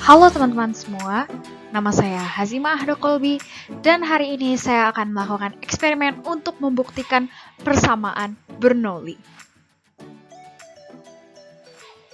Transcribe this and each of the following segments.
Halo teman-teman semua, nama saya Hazimah Ahdokolbi dan hari ini saya akan melakukan eksperimen untuk membuktikan persamaan Bernoulli.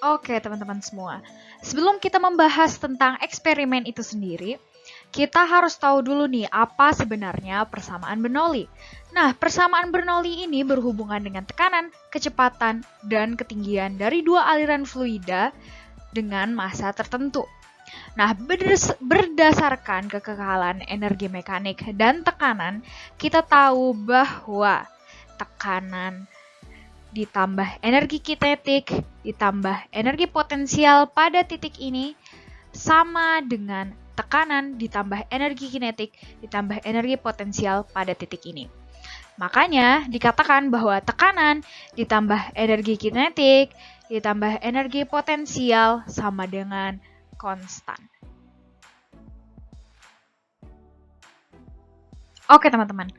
Oke teman-teman semua, sebelum kita membahas tentang eksperimen itu sendiri, kita harus tahu dulu nih apa sebenarnya persamaan Bernoulli. Nah, persamaan Bernoulli ini berhubungan dengan tekanan, kecepatan, dan ketinggian dari dua aliran fluida dengan massa tertentu. Nah, berdasarkan kekekalan energi mekanik dan tekanan, kita tahu bahwa tekanan ditambah energi kinetik ditambah energi potensial pada titik ini sama dengan tekanan ditambah energi kinetik ditambah energi potensial pada titik ini. Makanya dikatakan bahwa tekanan ditambah energi kinetik ditambah energi potensial sama dengan konstan. Oke teman-teman,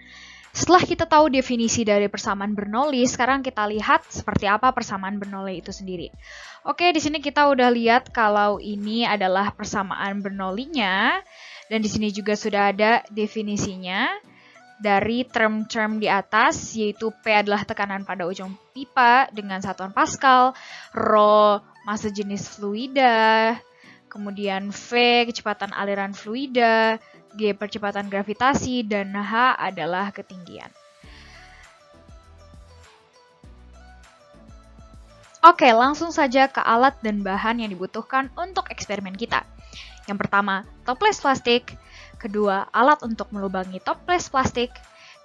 setelah kita tahu definisi dari persamaan Bernoulli, sekarang kita lihat seperti apa persamaan Bernoulli itu sendiri. Oke, di sini kita udah lihat kalau ini adalah persamaan Bernoulli-nya, dan di sini juga sudah ada definisinya dari term-term di atas, yaitu P adalah tekanan pada ujung pipa dengan satuan Pascal, Rho massa jenis fluida, kemudian V kecepatan aliran fluida, G percepatan gravitasi, dan H adalah ketinggian. Oke, langsung saja ke alat dan bahan yang dibutuhkan untuk eksperimen kita. Yang pertama, toples plastik. Kedua, alat untuk melubangi toples plastik.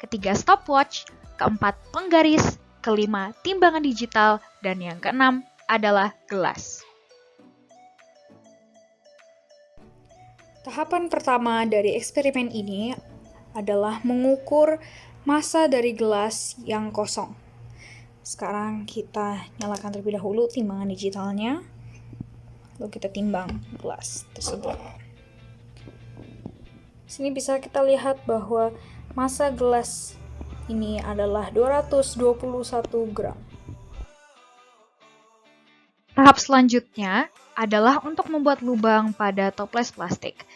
Ketiga, stopwatch. Keempat, penggaris. Kelima, timbangan digital. Dan yang keenam adalah gelas. Tahapan pertama dari eksperimen ini adalah mengukur massa dari gelas yang kosong. Sekarang kita nyalakan terlebih dahulu timbangan digitalnya, lalu kita timbang gelas tersebut. Sini bisa kita lihat bahwa massa gelas ini adalah 221 gram. Tahap selanjutnya adalah untuk membuat lubang pada toples plastik.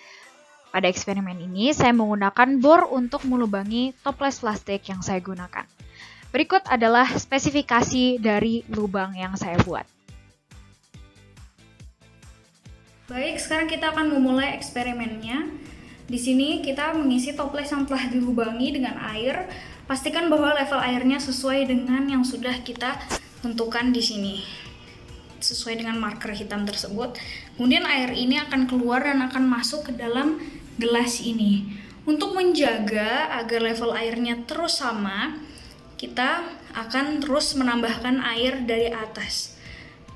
Pada eksperimen ini, saya menggunakan bor untuk melubangi toples plastik yang saya gunakan. Berikut adalah spesifikasi dari lubang yang saya buat. Baik, sekarang kita akan memulai eksperimennya. Di sini kita mengisi toples yang telah dilubangi dengan air. Pastikan bahwa level airnya sesuai dengan yang sudah kita tentukan di sini, sesuai dengan marker hitam tersebut. Kemudian air ini akan keluar dan akan masuk ke dalam gelas ini. Untuk menjaga agar level airnya terus sama, kita akan terus menambahkan air dari atas.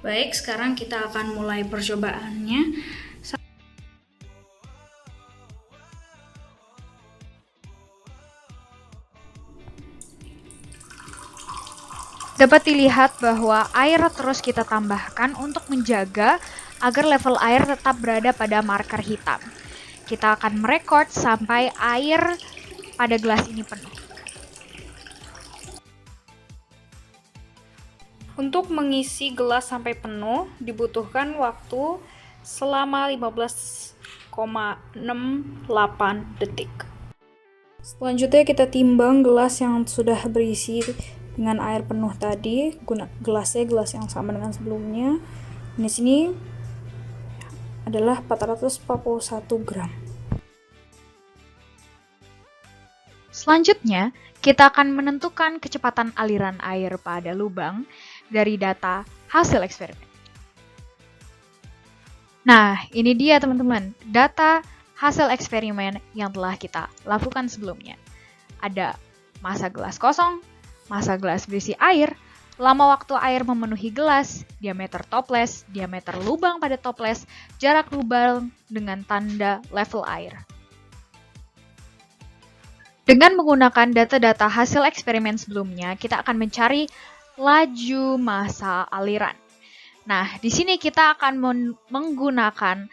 Baik, sekarang kita akan mulai percobaannya. Dapat dilihat bahwa air terus kita tambahkan untuk menjaga agar level air tetap berada pada marker hitam. Kita akan merekord sampai air pada gelas ini penuh. Untuk mengisi gelas sampai penuh dibutuhkan waktu selama 15,68 detik. Selanjutnya kita timbang gelas yang sudah berisi dengan air penuh tadi. Gelasnya gelas yang sama dengan sebelumnya. Di sini adalah 441 gram. Selanjutnya, kita akan menentukan kecepatan aliran air pada lubang dari data hasil eksperimen. Nah, ini dia teman-teman, data hasil eksperimen yang telah kita lakukan sebelumnya. Ada massa gelas kosong, massa gelas berisi air, lama waktu air memenuhi gelas, diameter toples, diameter lubang pada toples, jarak lubang dengan tanda level air. Dengan menggunakan data-data hasil eksperimen sebelumnya, kita akan mencari laju massa aliran. Nah, di sini kita akan menggunakan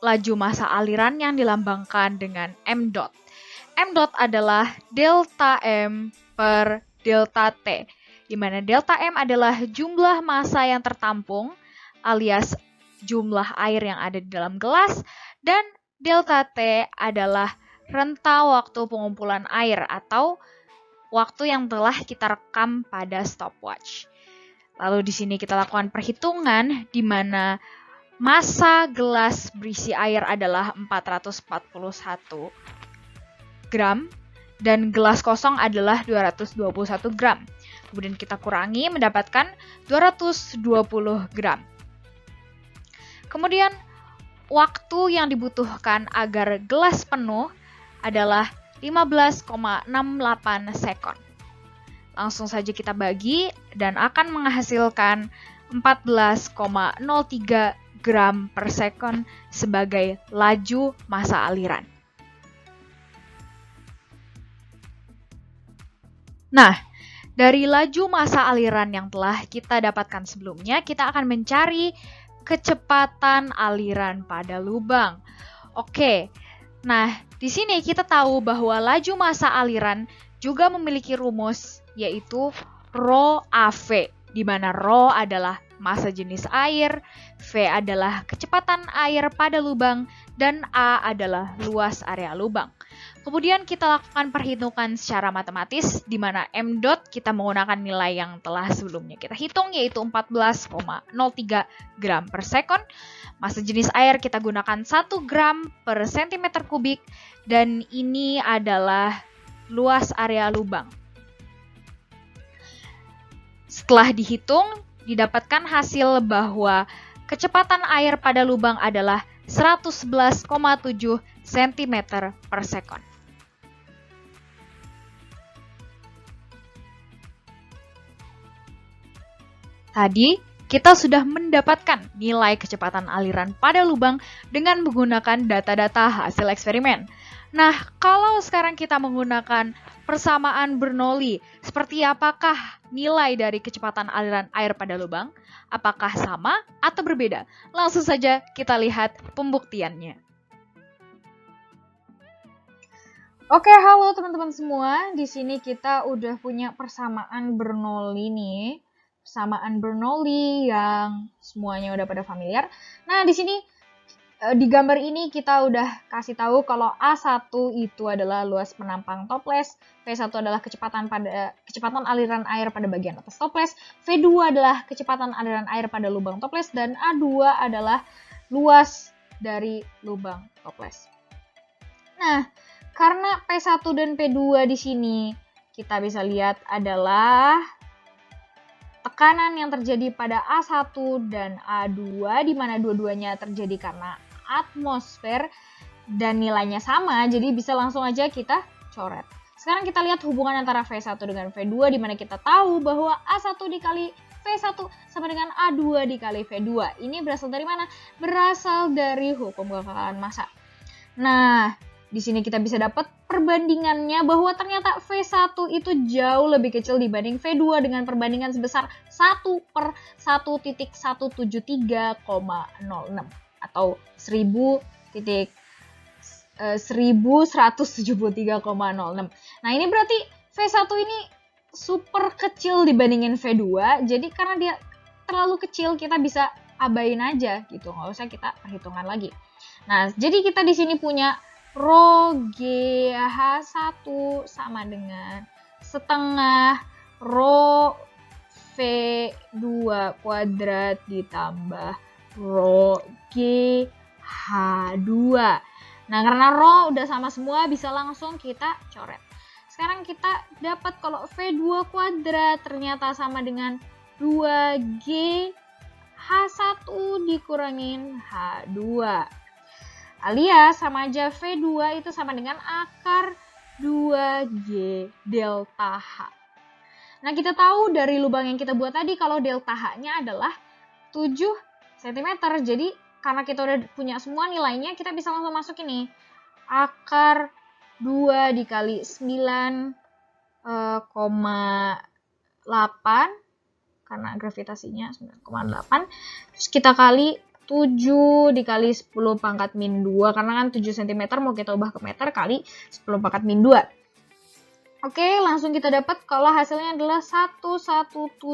laju massa aliran yang dilambangkan dengan m dot. M dot adalah delta M per delta T, di mana delta M adalah jumlah massa yang tertampung alias jumlah air yang ada di dalam gelas, dan delta T adalah rentang waktu pengumpulan air atau waktu yang telah kita rekam pada stopwatch. Lalu di sini kita lakukan perhitungan di mana massa gelas berisi air adalah 441 gram dan gelas kosong adalah 221 gram. Kemudian kita kurangi mendapatkan 220 gram. Kemudian waktu yang dibutuhkan agar gelas penuh adalah 15,68 sekon. Langsung saja kita bagi dan akan menghasilkan 14,03 gram per sekon sebagai laju massa aliran. Nah, dari laju massa aliran yang telah kita dapatkan sebelumnya, kita akan mencari kecepatan aliran pada lubang. Oke, nah di sini kita tahu bahwa laju massa aliran juga memiliki rumus yaitu Rho AV, di mana Rho adalah massa jenis air, V adalah kecepatan air pada lubang, dan A adalah luas area lubang. Kemudian kita lakukan perhitungan secara matematis, di mana M dot kita menggunakan nilai yang telah sebelumnya kita hitung, yaitu 14,03 gram per sekon. Massa jenis air kita gunakan 1 gram per sentimeter kubik, dan ini adalah luas area lubang. Setelah dihitung, didapatkan hasil bahwa kecepatan air pada lubang adalah 111,7 cm per sekon. Tadi, kita sudah mendapatkan nilai kecepatan aliran pada lubang dengan menggunakan data-data hasil eksperimen. Nah, kalau sekarang kita menggunakan persamaan Bernoulli, seperti apakah nilai dari kecepatan aliran air pada lubang? Apakah sama atau berbeda? Langsung saja kita lihat pembuktiannya. Oke, halo teman-teman semua. Di sini kita udah punya persamaan Bernoulli nih. Persamaan Bernoulli yang semuanya udah pada familiar. Nah, di sini di gambar ini kita udah kasih tahu kalau A1 itu adalah luas penampang toples, V1 adalah kecepatan aliran air pada bagian atas toples, V2 adalah kecepatan aliran air pada lubang toples, dan A2 adalah luas dari lubang toples. Nah, karena P1 dan P2 di sini kita bisa lihat adalah tekanan yang terjadi pada A1 dan A2, di mana dua-duanya terjadi karena atmosfer dan nilainya sama, jadi bisa langsung aja kita coret. Sekarang kita lihat hubungan antara V1 dengan V2, di mana kita tahu bahwa A1 dikali V1 sama dengan A2 dikali V2. Ini berasal dari mana? Berasal dari hukum kekalahan massa. Nah, di sini kita bisa dapat perbandingannya bahwa ternyata V1 itu jauh lebih kecil dibanding V2 dengan perbandingan sebesar 1/1.173,06 atau 1173,06. Nah, ini berarti V1 ini super kecil dibandingin V2. Jadi karena dia terlalu kecil, kita bisa abain aja gitu, nggak usah kita perhitungan lagi. Nah, jadi kita di sini punya Rho GH1 sama dengan setengah Rho V2 kuadrat ditambah Rho GH2. Nah, karena Rho udah sama semua, bisa langsung kita coret. Sekarang kita dapat kalau V2 kuadrat ternyata sama dengan 2G H1 dikurangin H2. Alias sama aja V2 itu sama dengan akar 2G delta H. Nah, kita tahu dari lubang yang kita buat tadi kalau delta H-nya adalah 7 cm. Jadi, karena kita udah punya semua nilainya, kita bisa langsung masuk ini. Akar 2 dikali 9,8 karena gravitasinya 9,8. Terus kita kali 7 dikali 10 pangkat min 2, karena kan 7 cm mau kita ubah ke meter kali 10 pangkat min 2. Oke, langsung kita dapat kalau hasilnya adalah 1,17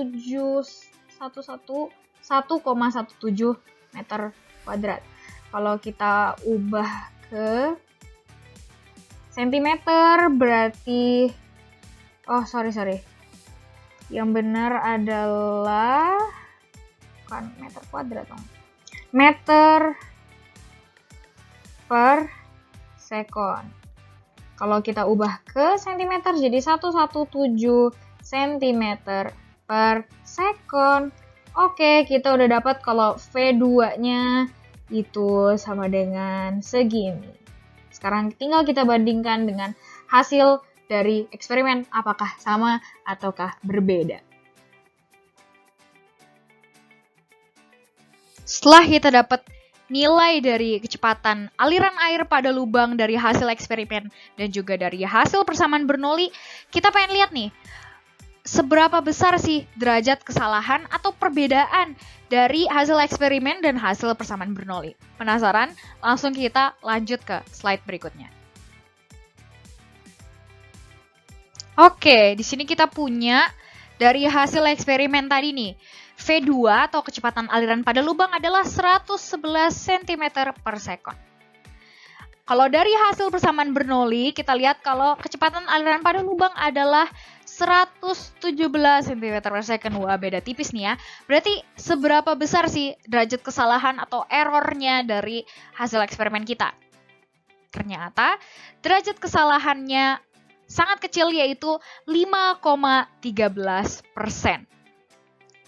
meter kuadrat. Kalau kita ubah ke sentimeter berarti, sorry. Yang benar adalah bukan meter kuadrat dong. Meter per sekon. Kalau kita ubah ke sentimeter jadi 117 cm per sekon. Oke, kita udah dapat kalau V2-nya itu sama dengan segini. Sekarang tinggal kita bandingkan dengan hasil dari eksperimen, apakah sama ataukah berbeda. Setelah kita dapat nilai dari kecepatan aliran air pada lubang dari hasil eksperimen dan juga dari hasil persamaan Bernoulli, kita pengen lihat nih, seberapa besar sih derajat kesalahan atau perbedaan dari hasil eksperimen dan hasil persamaan Bernoulli. Penasaran? Langsung kita lanjut ke slide berikutnya. Oke, di sini kita punya dari hasil eksperimen tadi nih. V2 atau kecepatan aliran pada lubang adalah 111 cm per sekon. Kalau dari hasil persamaan Bernoulli, kita lihat kalau kecepatan aliran pada lubang adalah 117 cm per second. Wah, beda tipis nih ya. Berarti seberapa besar sih derajat kesalahan atau errornya dari hasil eksperimen kita? Ternyata derajat kesalahannya sangat kecil, yaitu 5,13%.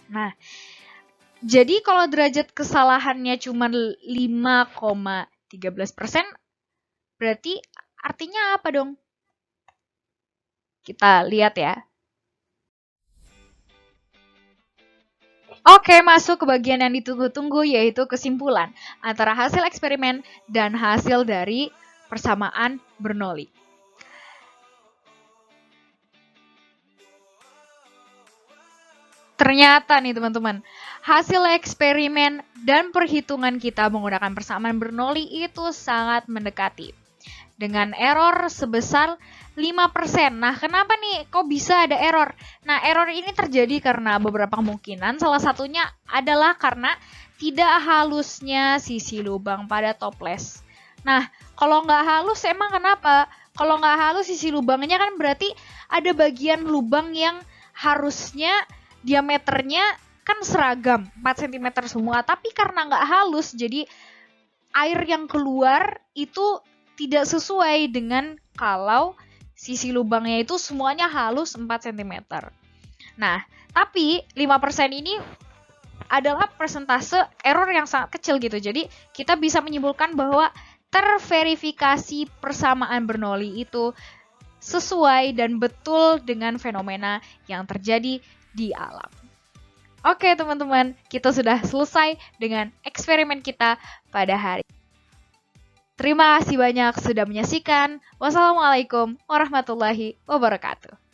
Nah, jadi kalau derajat kesalahannya cuma 5,13%, berarti artinya apa dong? Kita lihat ya. Oke, masuk ke bagian yang ditunggu-tunggu, yaitu kesimpulan antara hasil eksperimen dan hasil dari persamaan Bernoulli. Ternyata nih teman-teman, hasil eksperimen dan perhitungan kita menggunakan persamaan Bernoulli itu sangat mendekati. Dengan error sebesar 5%. Nah, kenapa nih kok bisa ada error? Nah, error ini terjadi karena beberapa kemungkinan. Salah satunya adalah karena tidak halusnya sisi lubang pada toples. Nah, kalau nggak halus emang kenapa? Kalau nggak halus sisi lubangnya kan berarti ada bagian lubang yang harusnya diameternya kan seragam 4 cm semua, tapi karena nggak halus jadi air yang keluar itu tidak sesuai dengan kalau sisi lubangnya itu semuanya halus 4 cm. Nah, tapi 5% ini adalah persentase error yang sangat kecil gitu. Jadi kita bisa menyimpulkan bahwa terverifikasi persamaan Bernoulli itu sesuai dan betul dengan fenomena yang terjadi di alam. Oke teman-teman, kita sudah selesai dengan eksperimen kita pada hari ini. Terima kasih banyak sudah menyaksikan. Wassalamualaikum warahmatullahi wabarakatuh.